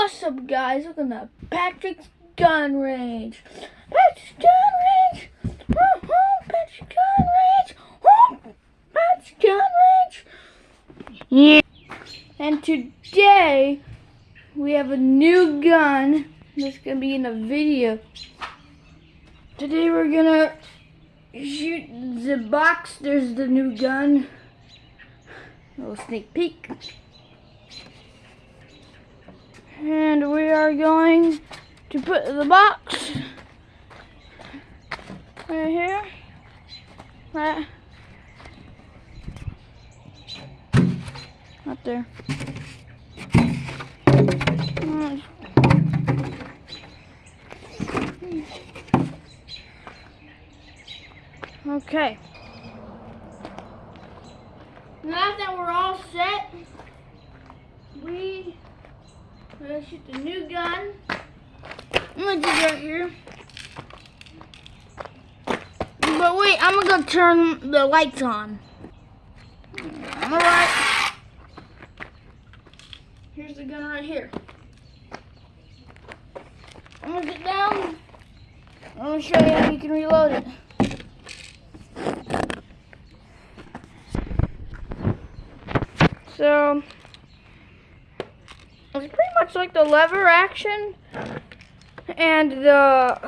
What's up, guys? Welcome to Patrick's Gun Range. Patrick's Gun Range. Patrick's Gun Range. Patrick's Gun Range. Yeah. And today we have a new gun that's gonna be in a video. Today we're gonna shoot the box. There's the new gun. A little sneak peek. And we are going to put the box right here. Right there. Okay. Now that we're all set, we're gonna shoot the new gun. I'm gonna do right here. But wait, I'm gonna turn the lights on. Alright. Here's the gun right here. I'm gonna get down. I'm gonna show you how you can reload it. So it's pretty much like the lever action and the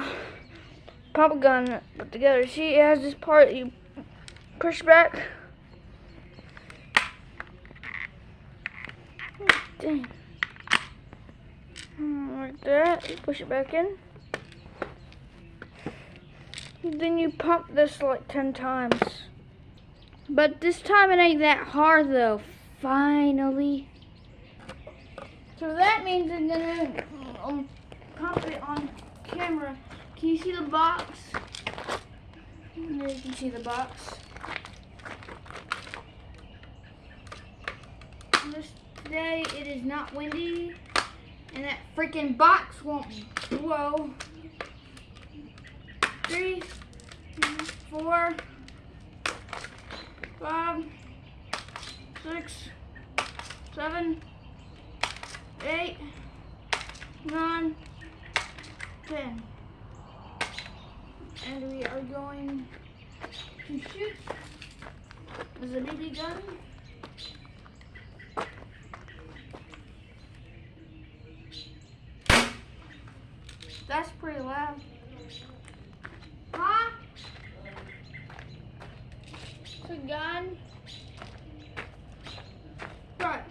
pump gun put together. See, it has this part you push back. Dang. Like that. You push it back in. Then you pump this like 10 times. But this time it ain't that hard though. Finally. So that means I'm gonna pump it on camera. Can you see the box? There you can see the box. Today it is not windy, and that freaking box won't blow. 3, 4, 5, 6, 7, 8, 9, 10. And we are going to shoot with a BB gun. That's pretty loud. Huh? It's a gun. Right.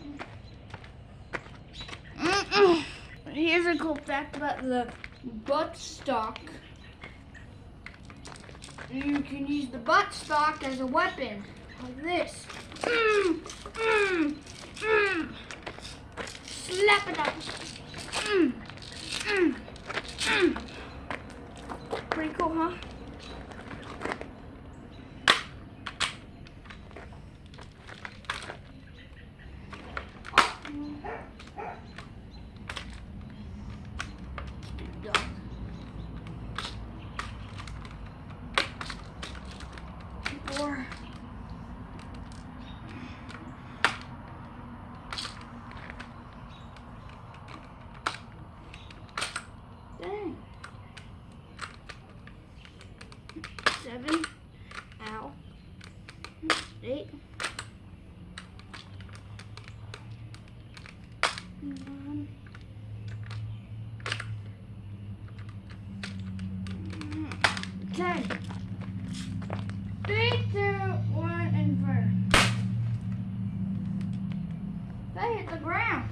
Here's a cool fact about the buttstock. You can use the buttstock as a weapon, like this. Slap it up. Pretty cool, huh? Dang. 7. Ow. 8. 9. 10. 3, 2, 1, and fire. That hit the ground.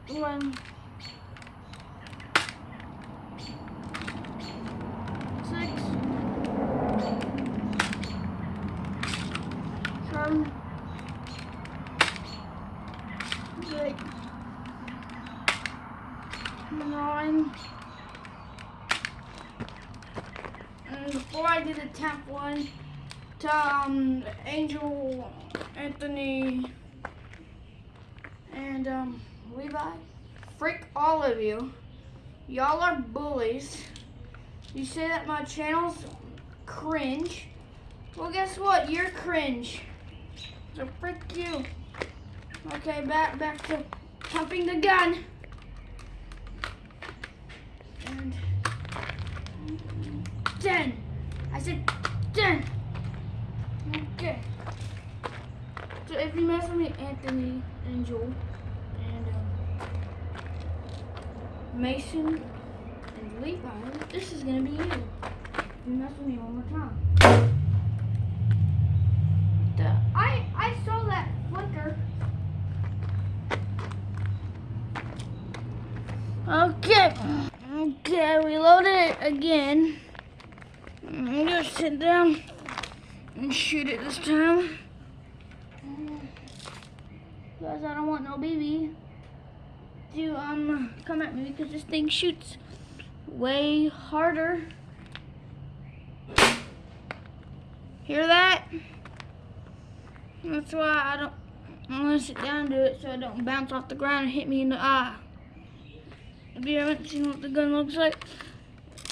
One, 6, 7, 8, on. And before I did a tap one to Angel, Anthony, and Levi, freak all of you. Y'all are bullies. You say that my channel's cringe. Well, guess what? You're cringe. So freak you. Okay, back to pumping the gun. And 10. I said 10. Okay. So if you mess with me, Anthony, Angel, and Mason, and Levi, this is gonna be you. If you mess with me one more time. I saw that flicker. Okay, reload it again. I'm gonna sit down and shoot it this time. Because I don't want no BB to come at me because this thing shoots way harder. Hear that? That's why I'm gonna sit down and do it so I don't bounce off the ground and hit me in the eye. If you haven't seen what the gun looks like,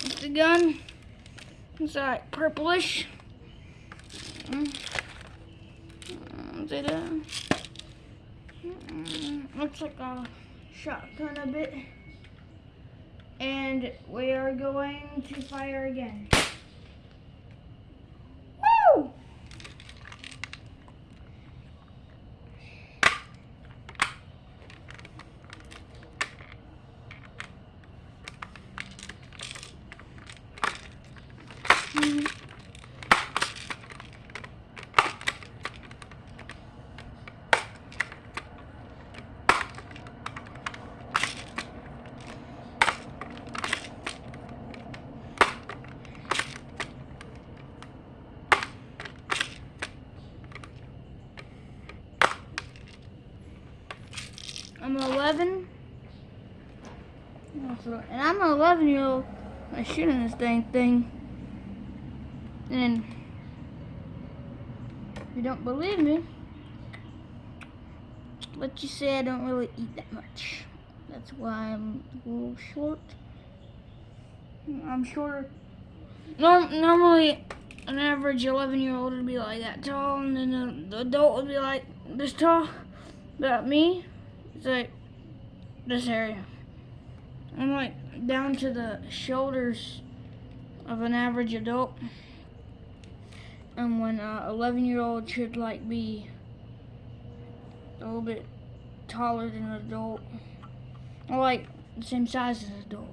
it's the gun. It's like purplish. Looks like a shotgun a bit. And we are going to fire again. Woo! I'm 11, and I'm an 11-year-old. I'm shooting this dang thing, and if you don't believe me, let you say I don't really eat that much. That's why I'm a little short. I'm shorter. Normally, an average 11-year-old would be like that tall, and then the adult would be like this tall. But me, it's like this area. I'm like down to the shoulders of an average adult. And when 11-year-old should like be a little bit taller than an adult, or like the same size as an adult.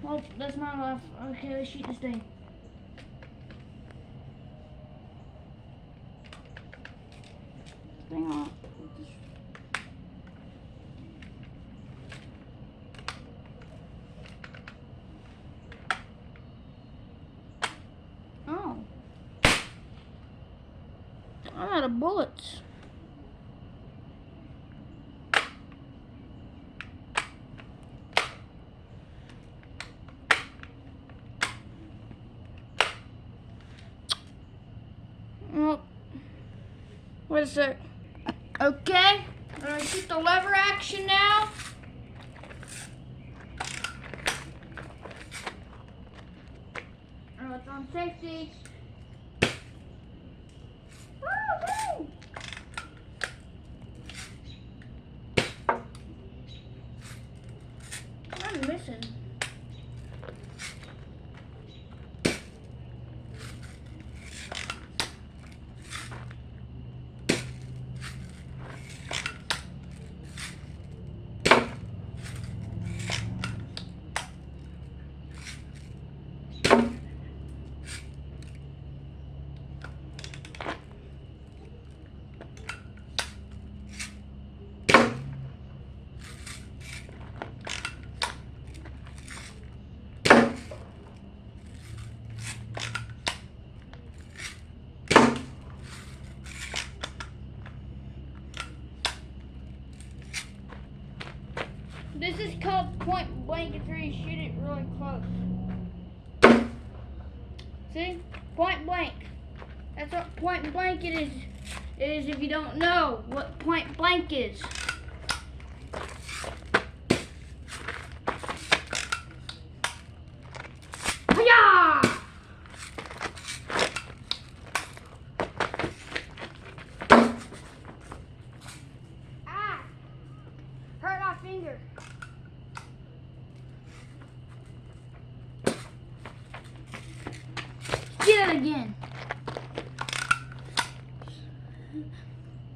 Well, that's not enough. Okay, let's shoot this thing. Hang on. Oh. I'm out of bullets. Oh. Wait a sec. Okay, I'm gonna shoot the lever action now. Oh, it's on safety. Woo-hoo! I'm missing. This is called point blank after you shoot it really close. See? Point blank. That's what point blank it is. It is if you don't know what point blank is. Hiya! Ah! Hurt my finger. Get it again.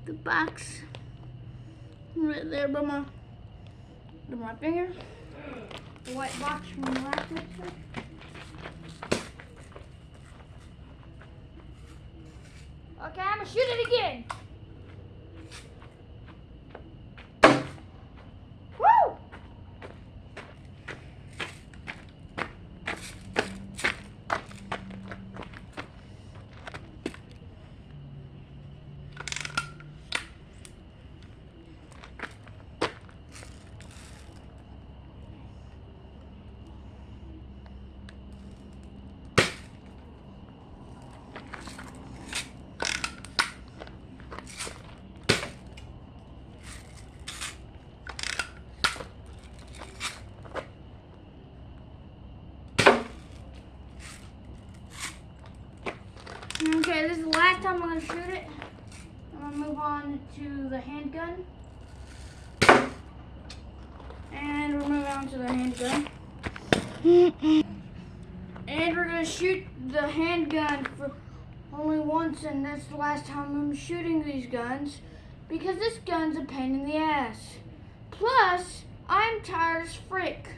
The box right there by my finger. The white box from the last picture. Okay, I'm gonna shoot it again. Woo! Okay, this is the last time I'm going to shoot it. I'm going to move on to the handgun. And we'll move on to the handgun. And we're going to shoot the handgun for only once, and that's the last time I'm shooting these guns. Because this gun's a pain in the ass. Plus, I'm tired as frick.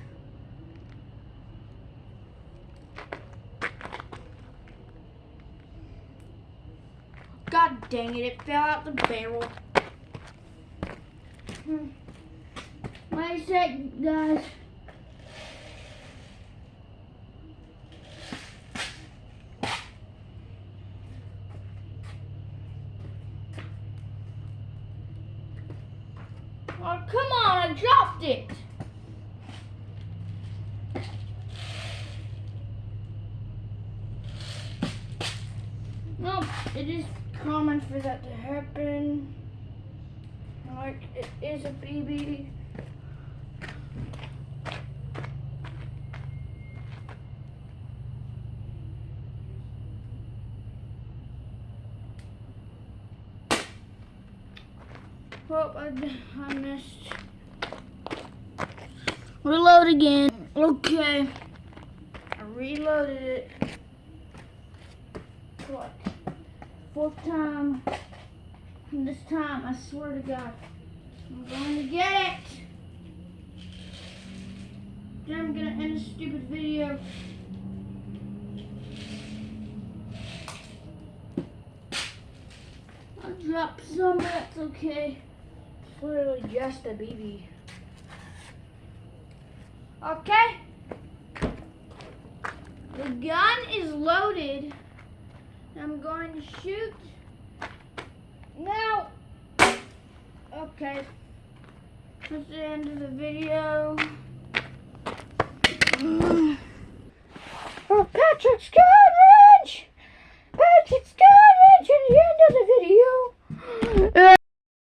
God dang it, it fell out the barrel. Wait a sec, guys. Oh, come on, I dropped it. Nope, it is common for that to happen. Like, it is a BB. Oh, I missed. Reload again. Okay. I reloaded it. What? Fourth time. And this time, I swear to God, I'm going to get it. Then I'm going to end this stupid video. I'll drop some, but that's okay. It's literally just a BB. Okay. The gun is loaded. I'm going to shoot. Now. Okay. That's the end of the video. Oh, Patrick's gun!